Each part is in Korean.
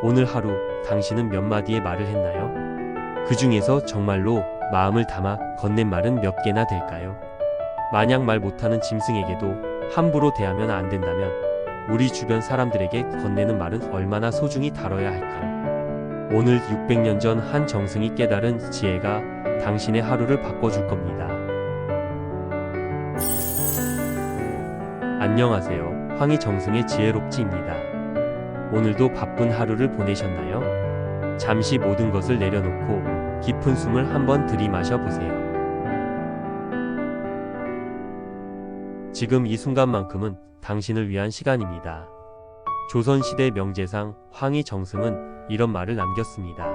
오늘 하루 당신은 몇 마디의 말을 했나요? 그 중에서 정말로 마음을 담아 건넨 말은 몇 개나 될까요? 만약 말 못하는 짐승에게도 함부로 대하면 안 된다면 우리 주변 사람들에게 건네는 말은 얼마나 소중히 다뤄야 할까요? 오늘 600년 전 한 정승이 깨달은 지혜가 당신의 하루를 바꿔줄 겁니다. 안녕하세요. 황희정승의 지혜롭지입니다. 오늘도 바쁜 하루를 보내셨나요? 잠시 모든 것을 내려놓고 깊은 숨을 한번 들이마셔 보세요. 지금 이 순간만큼은 당신을 위한 시간입니다. 조선시대 명재상 황희정승은 이런 말을 남겼습니다.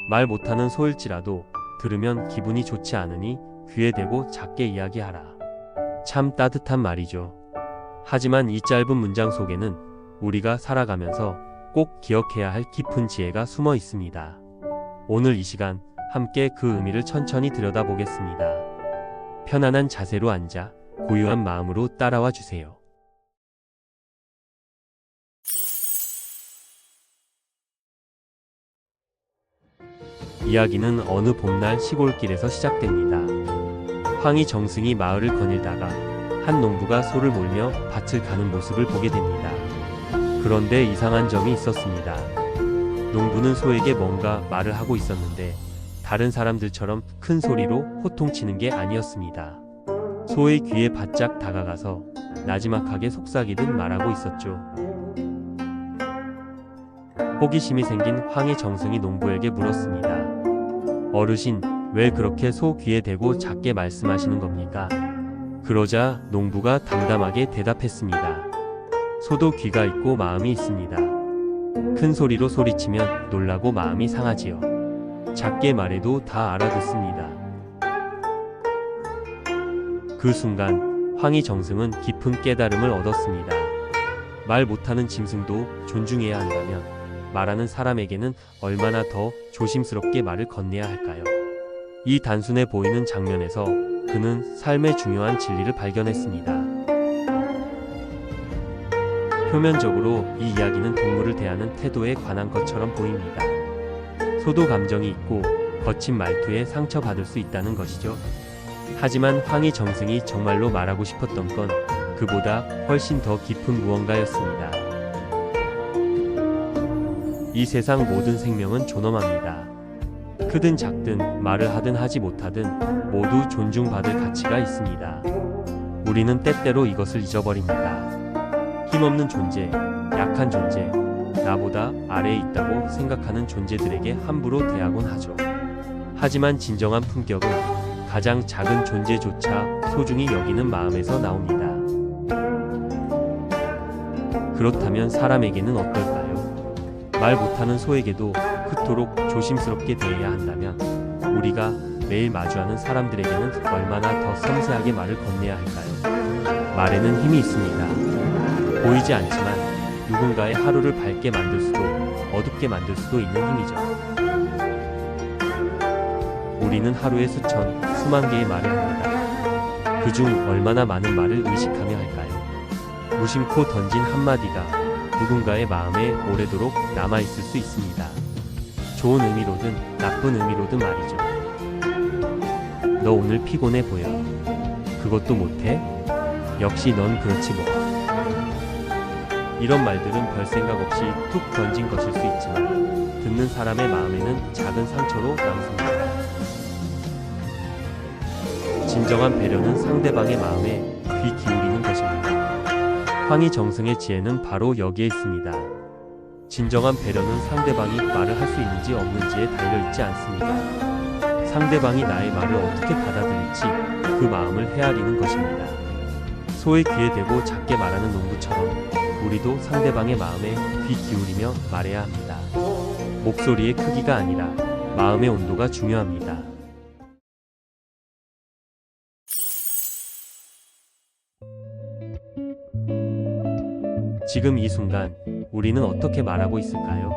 말 못하는 소일지라도 들으면 기분이 좋지 않으니 귀에 대고 작게 이야기하라. 참 따뜻한 말이죠. 하지만 이 짧은 문장 속에는 우리가 살아가면서 꼭 기억해야 할 깊은 지혜가 숨어 있습니다. 오늘 이 시간 함께 그 의미를 천천히 들여다보겠습니다. 편안한 자세로 앉아 고요한 마음으로 따라와 주세요. 이야기는 어느 봄날 시골길에서 시작됩니다. 황희정승이 마을을 거닐다가 한 농부가 소를 몰며 밭을 가는 모습을 보게 됩니다. 그런데 이상한 점이 있었습니다. 농부는 소에게 뭔가 말을 하고 있었는데 다른 사람들처럼 큰 소리로 호통치는 게 아니었습니다. 소의 귀에 바짝 다가가서 나지막하게 속삭이듯 말하고 있었죠. 호기심이 생긴 황희정승이 농부에게 물었습니다. 어르신, 왜 그렇게 소 귀에 대고 작게 말씀하시는 겁니까? 그러자 농부가 담담하게 대답했습니다. 소도 귀가 있고 마음이 있습니다. 큰 소리로 소리치면 놀라고 마음이 상하지요. 작게 말해도 다 알아듣습니다. 그 순간 황희정승은 깊은 깨달음을 얻었습니다. 말 못하는 짐승도 존중해야 한다면 말하는 사람에게는 얼마나 더 조심스럽게 말을 건네야 할까요? 이 단순해 보이는 장면에서 그는 삶의 중요한 진리를 발견했습니다. 표면적으로 이 이야기는 동물을 대하는 태도에 관한 것처럼 보입니다. 소도 감정이 있고 거친 말투에 상처받을 수 있다는 것이죠. 하지만 황희정승이 정말로 말하고 싶었던 건 그보다 훨씬 더 깊은 무언가였습니다. 이 세상 모든 생명은 존엄합니다. 크든 작든 말을 하든 하지 못하든 모두 존중받을 가치가 있습니다. 우리는 때때로 이것을 잊어버립니다. 힘없는 존재, 약한 존재, 나보다 아래에 있다고 생각하는 존재들에게 함부로 대하곤 하죠. 하지만 진정한 품격은 가장 작은 존재조차 소중히 여기는 마음에서 나옵니다. 그렇다면 사람에게는 어떨까요? 말 못하는 소에게도 그토록 조심스럽게 대해야 한다면 우리가 매일 마주하는 사람들에게는 얼마나 더 섬세하게 말을 건네야 할까요? 말에는 힘이 있습니다. 보이지 않지만 누군가의 하루를 밝게 만들 수도 어둡게 만들 수도 있는 힘이죠. 우리는 하루에 수천, 수만 개의 말을 합니다. 그중 얼마나 많은 말을 의식하며 할까요? 무심코 던진 한마디가 누군가의 마음에 오래도록 남아있을 수 있습니다. 좋은 의미로든 나쁜 의미로든 말이죠. 너 오늘 피곤해 보여. 그것도 못해? 역시 넌 그렇지 뭐. 이런 말들은 별 생각 없이 툭 던진 것일 수 있지만 듣는 사람의 마음에는 작은 상처로 남습니다. 진정한 배려는 상대방의 마음에 귀 기울이는 것입니다. 황희정승의 지혜는 바로 여기에 있습니다. 진정한 배려는 상대방이 말을 할 수 있는지 없는지에 달려있지 않습니다. 상대방이 나의 말을 어떻게 받아들일지 그 마음을 헤아리는 것입니다. 소의 귀에 대고 작게 말하는 농부처럼 우리도 상대방의 마음에 귀 기울이며 말해야 합니다. 목소리의 크기가 아니라 마음의 온도가 중요합니다. 지금 이 순간 우리는 어떻게 말하고 있을까요?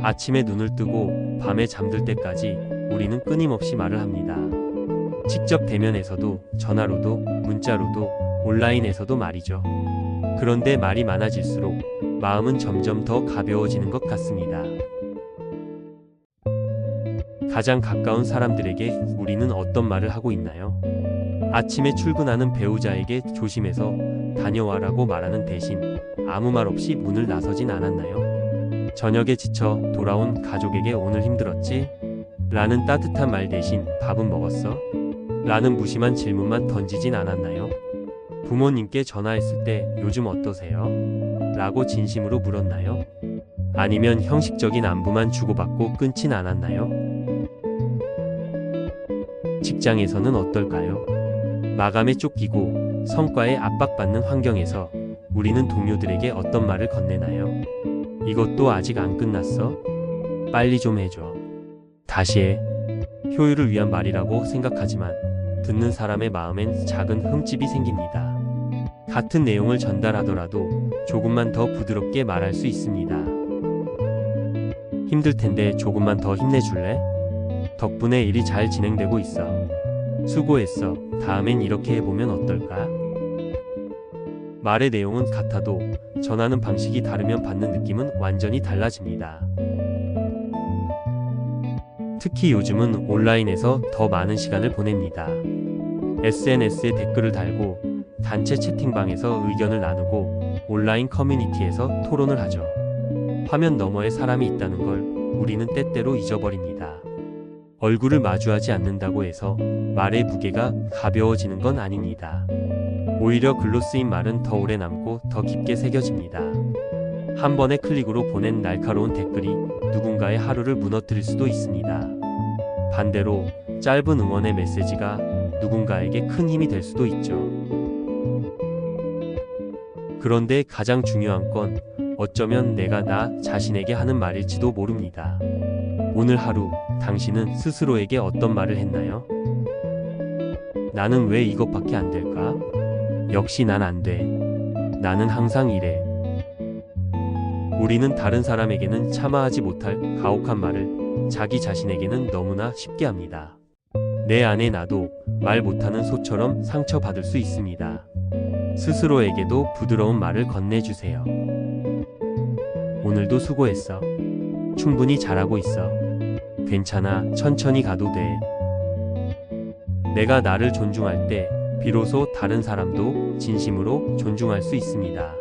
아침에 눈을 뜨고 밤에 잠들 때까지 우리는 끊임없이 말을 합니다. 직접 대면에서도 전화로도 문자로도 온라인에서도 말이죠. 그런데 말이 많아질수록 마음은 점점 더 가벼워지는 것 같습니다. 가장 가까운 사람들에게 우리는 어떤 말을 하고 있나요? 아침에 출근하는 배우자에게 조심해서 다녀와라고 말하는 대신 아무 말 없이 문을 나서진 않았나요? 저녁에 지쳐 돌아온 가족에게 오늘 힘들었지? 라는 따뜻한 말 대신 밥은 먹었어? 라는 무심한 질문만 던지진 않았나요? 부모님께 전화했을 때 요즘 어떠세요? 라고 진심으로 물었나요? 아니면 형식적인 안부만 주고받고 끊진 않았나요? 직장에서는 어떨까요? 마감에 쫓기고 성과에 압박받는 환경에서 우리는 동료들에게 어떤 말을 건네나요? 이것도 아직 안 끝났어? 빨리 좀 해줘. 다시 해. 효율을 위한 말이라고 생각하지만 듣는 사람의 마음엔 작은 흠집이 생깁니다. 같은 내용을 전달하더라도 조금만 더 부드럽게 말할 수 있습니다. 힘들 텐데 조금만 더 힘내줄래? 덕분에 일이 잘 진행되고 있어. 수고했어. 다음엔 이렇게 해보면 어떨까? 말의 내용은 같아도 전하는 방식이 다르면 받는 느낌은 완전히 달라집니다. 특히 요즘은 온라인에서 더 많은 시간을 보냅니다. SNS에 댓글을 달고 단체 채팅방에서 의견을 나누고 온라인 커뮤니티에서 토론을 하죠. 화면 너머에 사람이 있다는 걸 우리는 때때로 잊어버립니다. 얼굴을 마주하지 않는다고 해서 말의 무게가 가벼워지는 건 아닙니다. 오히려 글로 쓰인 말은 더 오래 남고 더 깊게 새겨집니다. 한 번의 클릭으로 보낸 날카로운 댓글이 누군가의 하루를 무너뜨릴 수도 있습니다. 반대로 짧은 응원의 메시지가 누군가에게 큰 힘이 될 수도 있죠. 그런데 가장 중요한 건 어쩌면 내가 나 자신에게 하는 말일지도 모릅니다. 오늘 하루 당신은 스스로에게 어떤 말을 했나요? 나는 왜 이것밖에 안 될까? 역시 난 안 돼. 나는 항상 이래. 우리는 다른 사람에게는 참아하지 못할 가혹한 말을 자기 자신에게는 너무나 쉽게 합니다. 내 안에 나도 말 못하는 소처럼 상처받을 수 있습니다. 스스로에게도 부드러운 말을 건네주세요. 오늘도 수고했어. 충분히 잘하고 있어. 괜찮아. 천천히 가도 돼. 내가 나를 존중할 때 비로소 다른 사람도 진심으로 존중할 수 있습니다.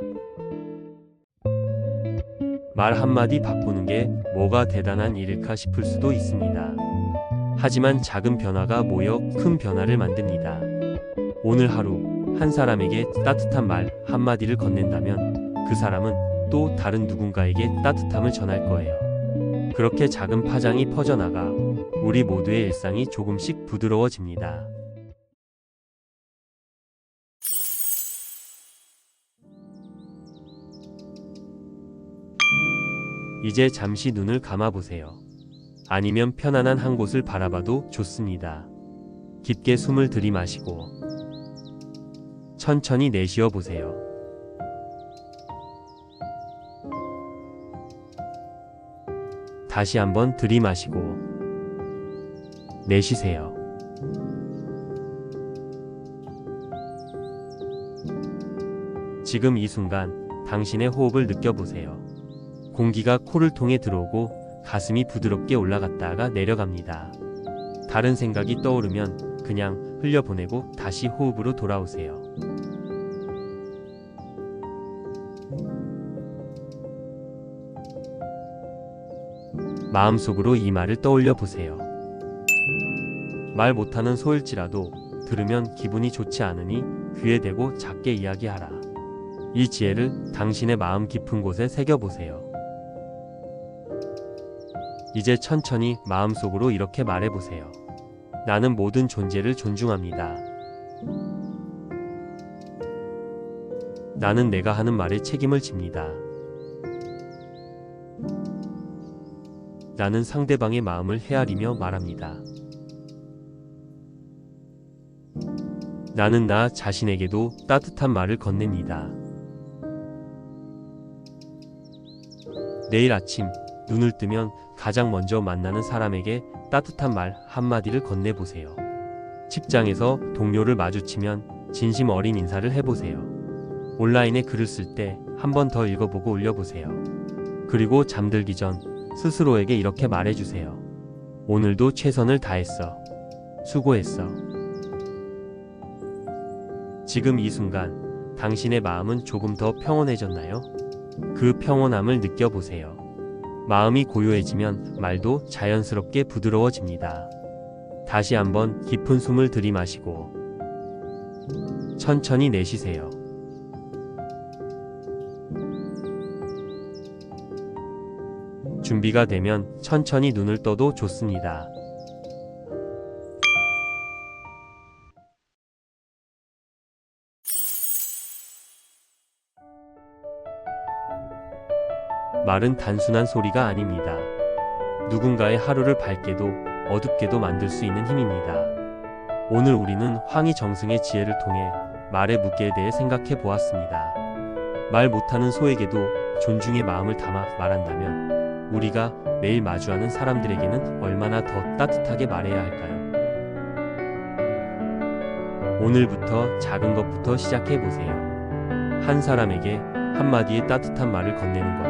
말 한마디 바꾸는 게 뭐가 대단한 일일까 싶을 수도 있습니다. 하지만 작은 변화가 모여 큰 변화를 만듭니다. 오늘 하루 한 사람에게 따뜻한 말 한마디를 건넨다면 그 사람은 또 다른 누군가에게 따뜻함을 전할 거예요. 그렇게 작은 파장이 퍼져나가 우리 모두의 일상이 조금씩 부드러워집니다. 이제 잠시 눈을 감아보세요. 아니면 편안한 한 곳을 바라봐도 좋습니다. 깊게 숨을 들이마시고 천천히 내쉬어 보세요. 다시 한번 들이마시고 내쉬세요. 지금 이 순간 당신의 호흡을 느껴보세요. 공기가 코를 통해 들어오고 가슴이 부드럽게 올라갔다가 내려갑니다. 다른 생각이 떠오르면 그냥 흘려보내고 다시 호흡으로 돌아오세요. 마음속으로 이 말을 떠올려 보세요. 말 못하는 소일지라도 들으면 기분이 좋지 않으니 귀에 대고 작게 이야기하라. 이 지혜를 당신의 마음 깊은 곳에 새겨보세요. 이제 천천히 마음속으로 이렇게 말해보세요. 나는 모든 존재를 존중합니다. 나는 내가 하는 말에 책임을 집니다. 나는 상대방의 마음을 헤아리며 말합니다. 나는 나 자신에게도 따뜻한 말을 건넵니다. 내일 아침 눈을 뜨면 가장 먼저 만나는 사람에게 따뜻한 말 한마디를 건네보세요. 직장에서 동료를 마주치면 진심 어린 인사를 해보세요. 온라인에 글을 쓸 때 한 번 더 읽어보고 올려보세요. 그리고 잠들기 전 스스로에게 이렇게 말해주세요. 오늘도 최선을 다했어. 수고했어. 지금 이 순간 당신의 마음은 조금 더 평온해졌나요? 그 평온함을 느껴보세요. 마음이 고요해지면 말도 자연스럽게 부드러워집니다. 다시 한번 깊은 숨을 들이마시고 천천히 내쉬세요. 준비가 되면 천천히 눈을 떠도 좋습니다. 말은 단순한 소리가 아닙니다. 누군가의 하루를 밝게도 어둡게도 만들 수 있는 힘입니다. 오늘 우리는 황희정승의 지혜를 통해 말의 무게에 대해 생각해 보았습니다. 말 못하는 소에게도 존중의 마음을 담아 말한다면 우리가 매일 마주하는 사람들에게는 얼마나 더 따뜻하게 말해야 할까요? 오늘부터 작은 것부터 시작해 보세요. 한 사람에게 한마디의 따뜻한 말을 건네는 것,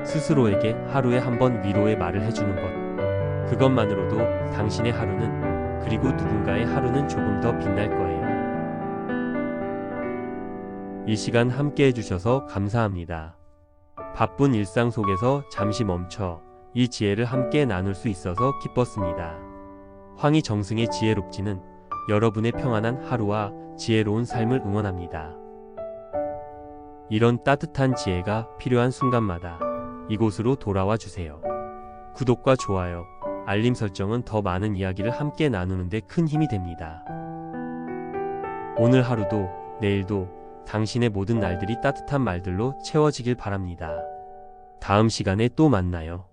스스로에게 하루에 한 번 위로의 말을 해주는 것, 그것만으로도 당신의 하루는, 그리고 누군가의 하루는 조금 더 빛날 거예요. 이 시간 함께 해주셔서 감사합니다. 바쁜 일상 속에서 잠시 멈춰 이 지혜를 함께 나눌 수 있어서 기뻤습니다. 황희정승의 지혜롭지는 여러분의 평안한 하루와 지혜로운 삶을 응원합니다. 이런 따뜻한 지혜가 필요한 순간마다 이곳으로 돌아와 주세요. 구독과 좋아요, 알림 설정은 더 많은 이야기를 함께 나누는데 큰 힘이 됩니다. 오늘 하루도 내일도 당신의 모든 날들이 따뜻한 말들로 채워지길 바랍니다. 다음 시간에 또 만나요.